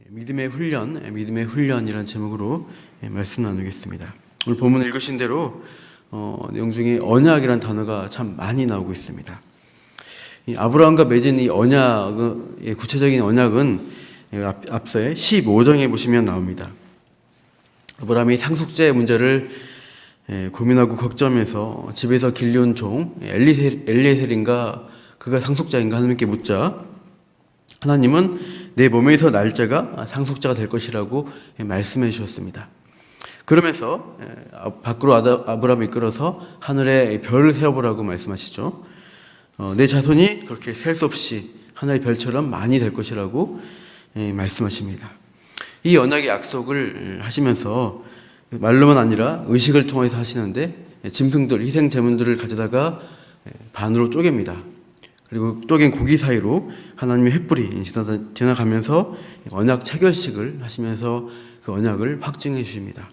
믿음의 훈련이라는 제목으로 말씀 나누겠습니다. 오늘 본문 읽으신 대로 내용 중에 언약이라는 단어가 참 많이 나오고 있습니다. 이 아브라함과 맺은 이 언약의 구체적인 언약은 앞서의 15장에 보시면 나옵니다. 아브라함이 상속자의 문제를 고민하고 걱정해서 집에서 길려온 종 엘리에셀인가 그가 상속자인가 하나님께 묻자 하나님은 내 몸에서 날 자가 상속자가 될 것이라고 말씀해 주셨습니다. 그러면서 밖으로 아브라함을 이끌어서 하늘에 별을 세어보라고 말씀하시죠. 내 자손이 그렇게 셀 수 없이 하늘의 별처럼 많이 될 것이라고 말씀하십니다. 이 언약의 약속을 하시면서 말로만 아니라 의식을 통해서 하시는데 짐승들, 희생 제물들을 가져다가 반으로 쪼갭니다. 그리고 쪼갠 고기 사이로 하나님의 횃불이 지나가면서 언약 체결식을 하시면서 그 언약을 확증해 주십니다.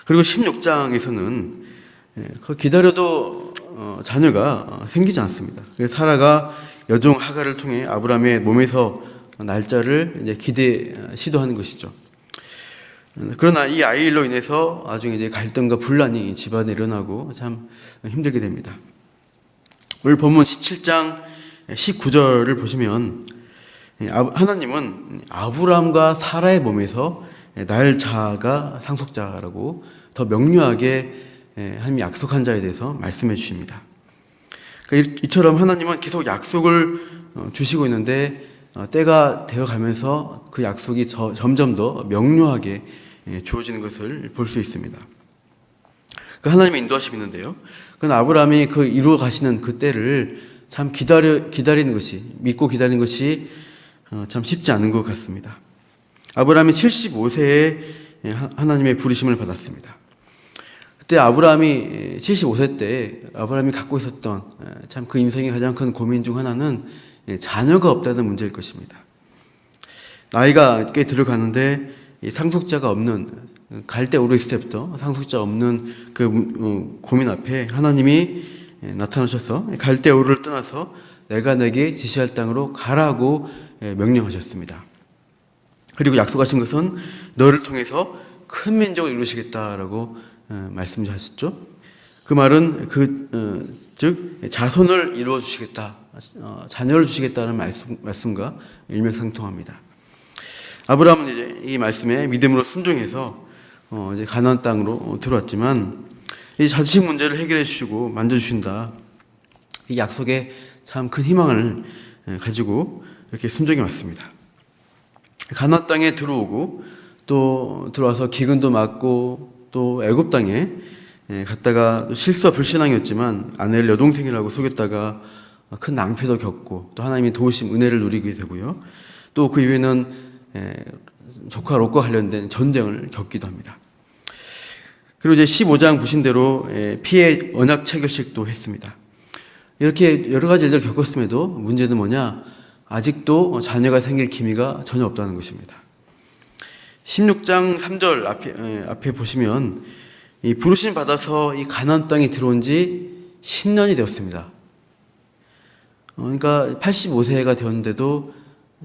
그리고 16장에서는 기다려도 자녀가 생기지 않습니다. 그래서 사라가 여종 하갈을 통해 아브라함의 몸에서 날짜를 이제 시도하는 것이죠. 그러나 이 아이로 인해서 나중에 이제 갈등과 분란이 집안에 일어나고 참 힘들게 됩니다. 오늘 본문 17장 19절을 보시면 하나님은 아브라함과 사라의 몸에서 날 자가 상속자라고 더 명료하게 하나님이 약속한 자에 대해서 말씀해 주십니다. 그러니까 이처럼 하나님은 계속 약속을 주시고 있는데 때가 되어가면서 그 약속이 점점 더 명료하게 주어지는 것을 볼 수 있습니다. 그 하나님의 인도하심이 있는데요. 그건 아브라함이 그 이루어 가시는 그 때를 참 기다리는 것이, 믿고 기다리는 것이 참 쉽지 않은 것 같습니다. 아브라함이 75세에 하나님의 부르심을 받았습니다. 그때 아브라함이 75세 때 아브라함이 갖고 있었던 참 그 인생의 가장 큰 고민 중 하나는 자녀가 없다는 문제일 것입니다. 나이가 꽤 들어가는데 상속자가 없는 갈대 오르 있을 때부터 상속자 없는 그 고민 앞에 하나님이 나타나셔서 갈대 오르를 떠나서 내가 내게 지시할 땅으로 가라고 명령하셨습니다. 그리고 약속하신 것은 너를 통해서 큰 민족을 이루시겠다라고 말씀하셨죠. 그 말은 즉 자손을 이루어 주시겠다, 자녀를 주시겠다는 말씀과 일맥상통합니다. 아브라함은 이제 이 말씀에 믿음으로 순종해서 이제 가나안 땅으로 들어왔지만 이 자식 문제를 해결해 주시고 만져주신다. 이 약속에 참 큰 희망을 가지고 이렇게 순종해 왔습니다. 가나안 땅에 들어오고 또 들어와서 기근도 맞고 또 애굽 땅에 갔다가 실수와 불신앙이었지만 아내를 여동생이라고 속였다가 큰 낭패도 겪고 또 하나님의 도우심 은혜를 누리게 되고요. 또 그 이후에는 조카 롯과 관련된 전쟁을 겪기도 합니다. 그리고 이제 15장 보신 대로 피해 언약 체결식도 했습니다. 이렇게 여러 가지 일들을 겪었음에도 문제는 뭐냐? 아직도 자녀가 생길 기미가 전혀 없다는 것입니다. 16장 3절 앞에 보시면 이 부르심 받아서 이 가나안 땅에 들어온 지 10년이 되었습니다. 그러니까 85세가 되었는데도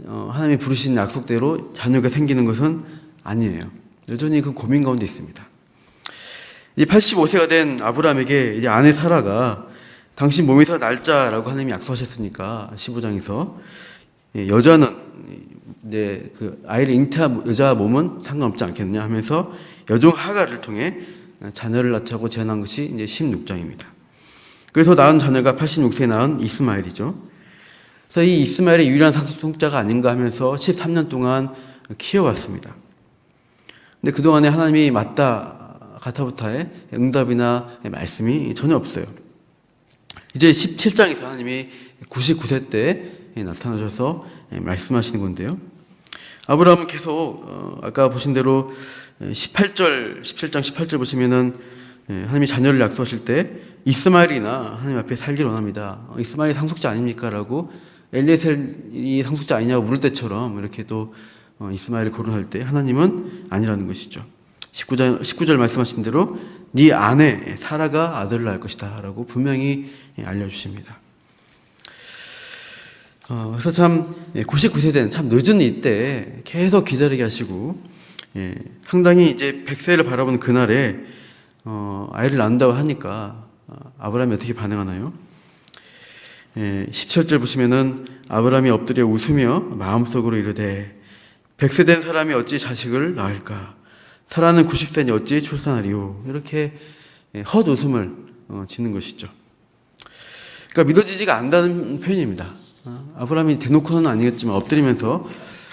하나님이 부르신 약속대로 자녀가 생기는 것은 아니에요. 여전히 그 고민 가운데 있습니다. 이제 85세가 된 아브라함에게 이제 아내 사라가 당신 몸에서 날짜라고 하나님이 약속하셨으니까 15장에서 여자는 이제 그 아이를 잉태한 여자 몸은 상관없지 않겠느냐 하면서 여종 하갈을 통해 자녀를 낳자고 제안한 것이 이제 16장입니다. 그래서 낳은 자녀가 86세에 낳은 이스마엘이죠. 그래서 이 이스마엘의 유일한 상속자가 아닌가 하면서 13년 동안 키워왔습니다. 근데 그동안에 하나님이 맞다 가타부타의 응답이나 말씀이 전혀 없어요. 이제 17장에서 하나님이 99세 때 나타나셔서 말씀하시는 건데요. 아브라함은 계속 아까 보신 대로 17장 18절 보시면은 하나님이 자녀를 약속하실 때 이스마엘이나 하나님 앞에 살기를 원합니다. 이스마엘이 상속자 아닙니까? 라고 엘리에셀이 상속자 아니냐고 물을 때처럼 이렇게 또 이스마엘을 거론할 때 하나님은 아니라는 것이죠. 19절 말씀하신 대로 네 아내 사라가 아들을 낳을 것이다 라고 분명히 알려주십니다. 그래서 참 99세대는 참 늦은 이때 계속 기다리게 하시고, 상당히 이제 100세를 바라보는 그날에 아이를 낳는다고 하니까 아브라함이 어떻게 반응하나요? 17절 보시면은 아브라함이 엎드려 웃으며 마음속으로 이르되 100세 된 사람이 어찌 자식을 낳을까? 사라는 90세니 어찌 출산하리요? 이렇게 헛웃음을 짓는 것이죠. 그러니까 믿어지지가 않는다는 표현입니다. 아브라함이 대놓고는 아니겠지만 엎드리면서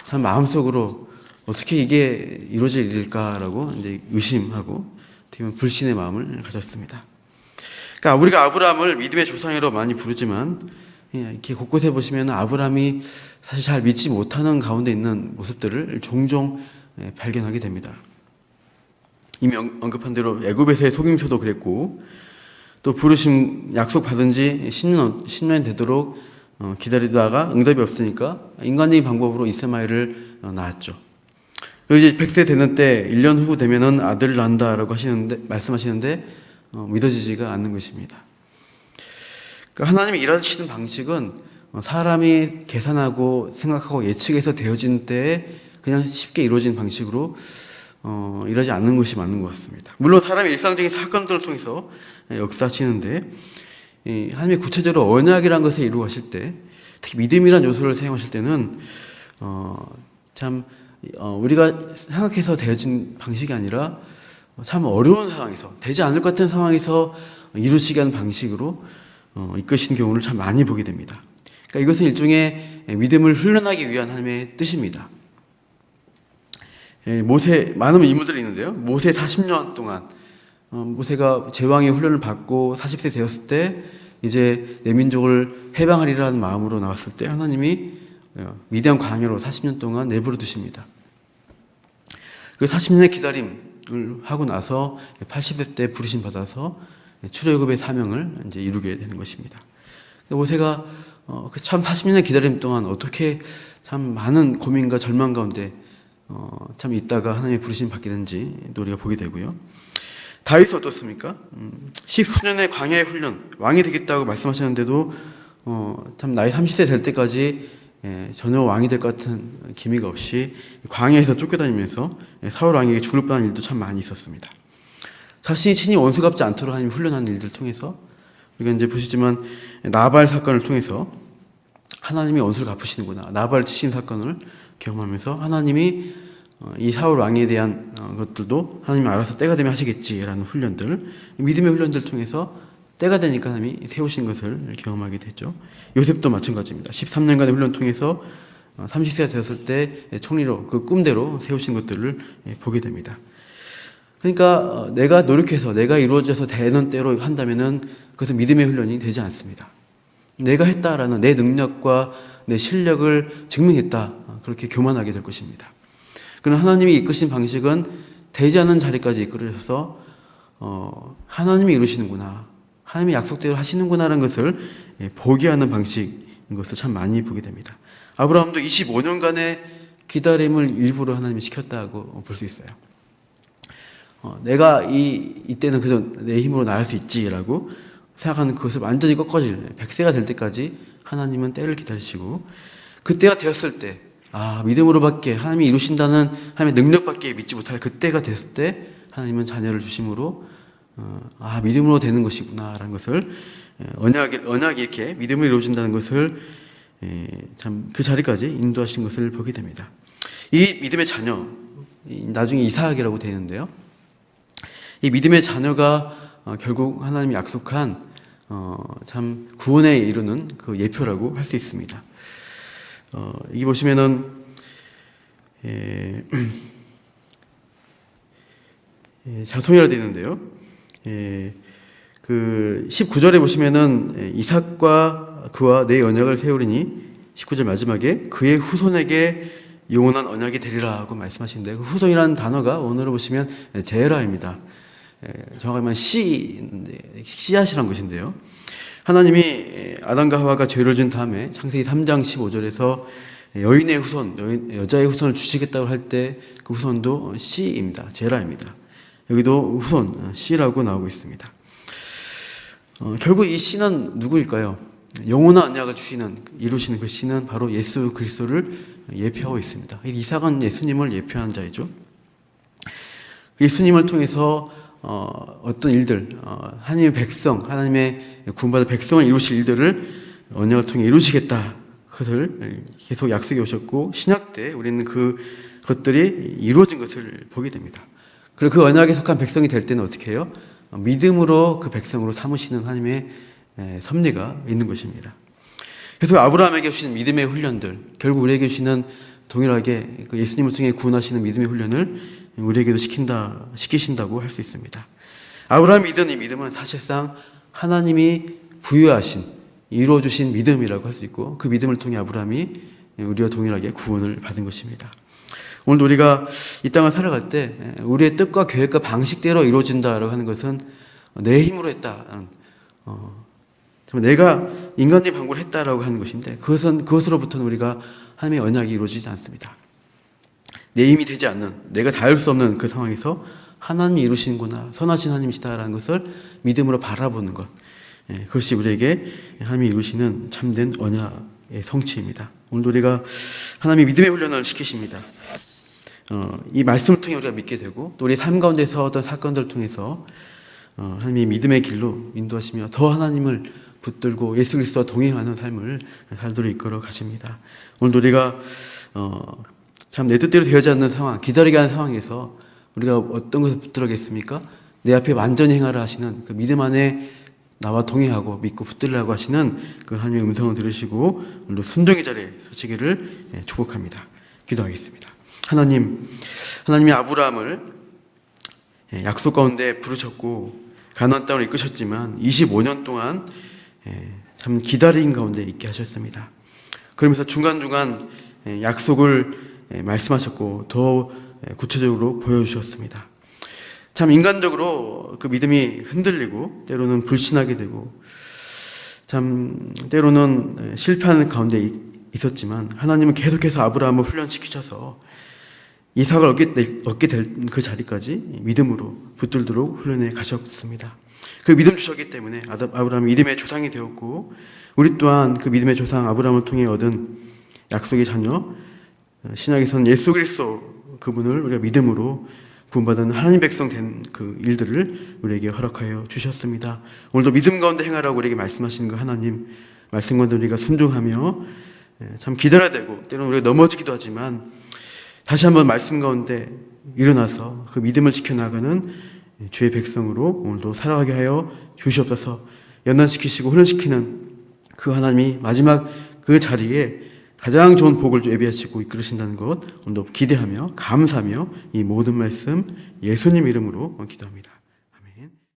참 마음속으로 어떻게 이게 이루어질 일일까라고 이제 의심하고 어떻게 보면 불신의 마음을 가졌습니다. 그러니까 우리가 아브라함을 믿음의 조상이라고 많이 부르지만 이렇게 곳곳에 보시면 아브라함이 사실 잘 믿지 못하는 가운데 있는 모습들을 종종 발견하게 됩니다. 이미 언급한 대로 애굽에서의 속임수도 그랬고, 또 부르심 약속 받은 지 10년 되도록 기다리다가 응답이 없으니까 인간적인 방법으로 이스마엘을 낳았죠. 그리고 이제 100세 되는 때 1년 후 되면은 아들을 낳는다라고 말씀하시는데 믿어지지가 않는 것입니다. 그러니까 하나님이 일하시는 방식은 사람이 계산하고 생각하고 예측해서 되어진 때에 그냥 쉽게 이루어지는 방식으로 일하지 않는 것이 맞는 것 같습니다. 물론 사람의 일상적인 사건들을 통해서 역사하시는데, 하나님이 구체적으로 언약이라는 것을 이루어 가실 때, 특히 믿음이라는 요소를 사용하실 때는 참 우리가 생각해서 되어진 방식이 아니라 참 어려운 상황에서, 되지 않을 것 같은 상황에서 이루시게 하는 방식으로 이끄시는 경우를 참 많이 보게 됩니다. 그러니까 이것은 일종의 믿음을 훈련하기 위한 하나님의 뜻입니다. 모세, 많은 인물들이 있는데요. 모세 40년 동안 모세가 제왕의 훈련을 받고 40세 되었을 때 이제 내 민족을 해방하리라는 마음으로 나왔을 때 하나님이 미디안 광야로 40년 동안 내버려 두십니다. 그 40년의 기다림을 하고 나서 80세 때 부르심 받아서 출애굽의 사명을 이제 이루게 되는 것입니다. 모세가 참 40년의 기다림 동안 어떻게 참 많은 고민과 절망 가운데 참 있다가 하나님의 부르심 받게 되는지 우리가 보게 되고요. 다윗은 어떻습니까? 10수년의 광야의 훈련, 왕이 되겠다고 말씀하셨는데도 참 나이 30세 될 때까지 전혀 왕이 될 것 같은 기미가 없이 광야에서 쫓겨다니면서 사울 왕에게 죽을 뻔한 일도 참 많이 있었습니다. 자신이 친히 원수 갚지 않도록 하나님 훈련하는 일들을 통해서 우리가 이제 보시지만 나발 사건을 통해서 하나님이 원수를 갚으시는구나, 나발을 치신 사건을 경험하면서 하나님이 이 사울 왕에 대한 것들도 하나님이 알아서 때가 되면 하시겠지라는 훈련들, 믿음의 훈련들을 통해서 때가 되니까 하나님이 세우신 것을 경험하게 되죠. 요셉도 마찬가지입니다. 13년간의 훈련 통해서 30세가 되었을 때 총리로 그 꿈대로 세우신 것들을 보게 됩니다. 그러니까 내가 노력해서 내가 이루어져서 되는 때로 한다면은 그것은 믿음의 훈련이 되지 않습니다. 내가 했다라는 내 능력과 내 실력을 증명했다, 그렇게 교만하게 될 것입니다. 그러나 하나님이 이끄신 방식은 되지 않는 자리까지 이끌어서 하나님이 이루시는구나, 하나님의 약속대로 하시는구나라는 것을 보게 하는 방식인 것을 참 많이 보게 됩니다. 아브라함도 25년간의 기다림을 일부러 하나님이 시켰다고 볼 수 있어요. 내가 이때는 그저 내 힘으로 나을 수 있지라고 생각하는 그것을 완전히 꺾어질 100세가 될 때까지 하나님은 때를 기다리시고, 그때가 되었을 때 믿음으로밖에 하나님이 이루신다는 하나님의 능력밖에 믿지 못할 그때가 됐을 때 하나님은 자녀를 주심으로 믿음으로 되는 것이구나라는 것을 언약이 이렇게 믿음으로 이루어진다는 것을 참 그 자리까지 인도하신 것을 보게 됩니다. 이 믿음의 자녀, 나중에 이삭이라고 되는데요. 이 믿음의 자녀가 결국 하나님이 약속한 참 구원에 이르는 그 예표라고 할 수 있습니다. 여기 보시면은 자손이라 되어 있는데요. 그 19절에 보시면은 이삭과 그와 내 언약을 세우리니 19절 마지막에 그의 후손에게 영원한 언약이 되리라 고 말씀하시는데, 그 후손이라는 단어가 원어로 보시면 제라입니다. 정확히 말하면 씨앗이란 것인데요. 하나님이 아담과 하와가 죄를 진 다음에 창세기 3장 15절에서 여인의 후손, 여자의 후손을 주시겠다고 할 때 그 후손도 씨입니다. 제라입니다. 여기도 후손 씨라고 나오고 있습니다. 결국 이 씨는 누구일까요? 영원한 언약을 이루시는 그 신은 바로 예수 그리스도를 예표하고 있습니다. 이삭은 예수님을 예표하는 자이죠. 예수님을 통해서 어떤 일들, 하나님의 백성, 하나님의 구원받은 백성을 이루실 일들을 언약을 통해 이루시겠다. 그것을 계속 약속해 오셨고 신약 때 우리는 그것들이 이루어진 것을 보게 됩니다. 그리고 그 언약에 속한 백성이 될 때는 어떻게 해요? 믿음으로 그 백성으로 삼으시는 하나님의 섭리가 있는 것입니다. 그래서 아브라함에게 주시는 믿음의 훈련들, 결국 우리에게 주시는 동일하게 그 예수님을 통해 구원하시는 믿음의 훈련을 우리에게도 시키신다고 할 수 있습니다. 아브라함이 믿은 이 믿음은 사실상 하나님이 부여하신, 이루어주신 믿음이라고 할 수 있고, 그 믿음을 통해 아브라함이 우리와 동일하게 구원을 받은 것입니다. 오늘도 우리가 이 땅을 살아갈 때 우리의 뜻과 계획과 방식대로 이루어진다라고 하는 것은 내 힘으로 했다, 내가 인간의 방법을 했다라고 하는 것인데, 그것으로부터는 우리가 하나님의 언약이 이루어지지 않습니다. 내 힘이 되지 않는, 내가 다 할 수 없는 그 상황에서 하나님이 이루시는구나, 선하신 하나님이시다라는 것을 믿음으로 바라보는 것, 그것이 우리에게 하나님이 이루시는 참된 언약의 성취입니다. 오늘도 우리가 하나님이 믿음의 훈련을 시키십니다. 이 말씀을 통해 우리가 믿게 되고, 또 우리 삶 가운데서 어떤 사건들을 통해서 하나님이 믿음의 길로 인도하시며 더 하나님을 붙들고 예수 그리스도와 동행하는 삶을 살도록 이끌어 가십니다. 오늘도 우리가 참 내 뜻대로 되어지 않는 상황, 기다리게 하는 상황에서 우리가 어떤 것을 붙들겠습니까? 내 앞에 완전히 행하라 하시는 그 믿음 안에 나와 동행하고 믿고 붙들라고 하시는 그 하나님의 음성을 들으시고 오늘도 순종의 자리에 서시기를 축복합니다. 기도하겠습니다. 하나님이 아브라함을 약속 가운데 부르셨고 가나안 땅을 이끄셨지만 25년 동안 참 기다린 가운데 있게 하셨습니다. 그러면서 중간중간 약속을 말씀하셨고 더 구체적으로 보여주셨습니다. 참 인간적으로 그 믿음이 흔들리고 때로는 불신하게 되고 참 때로는 실패하는 가운데 있었지만 하나님은 계속해서 아브라함을 훈련시키셔서 이삭을 얻게 될 그 자리까지 믿음으로 붙들도록 훈련해 가셨습니다. 그 믿음 주셨기 때문에 아브라함이 믿음의 조상이 되었고 우리 또한 그 믿음의 조상 아브라함을 통해 얻은 약속의 자녀 신약에서는 예수 그리스도 그분을 우리가 믿음으로 구원받은 하나님 백성 된 그 일들을 우리에게 허락하여 주셨습니다. 오늘도 믿음 가운데 행하라고 우리에게 말씀하시는 그 하나님 말씀 가운데 우리가 순종하며 참 기다려야 되고 때로는 우리가 넘어지기도 하지만 다시 한번 말씀 가운데 일어나서 그 믿음을 지켜나가는 주의 백성으로 오늘도 살아가게 하여 주시옵소서. 연단시키시고 훈련시키는 그 하나님이 마지막 그 자리에 가장 좋은 복을 예비하시고 이끌으신다는 것 오늘도 기대하며 감사하며 이 모든 말씀 예수님 이름으로 기도합니다.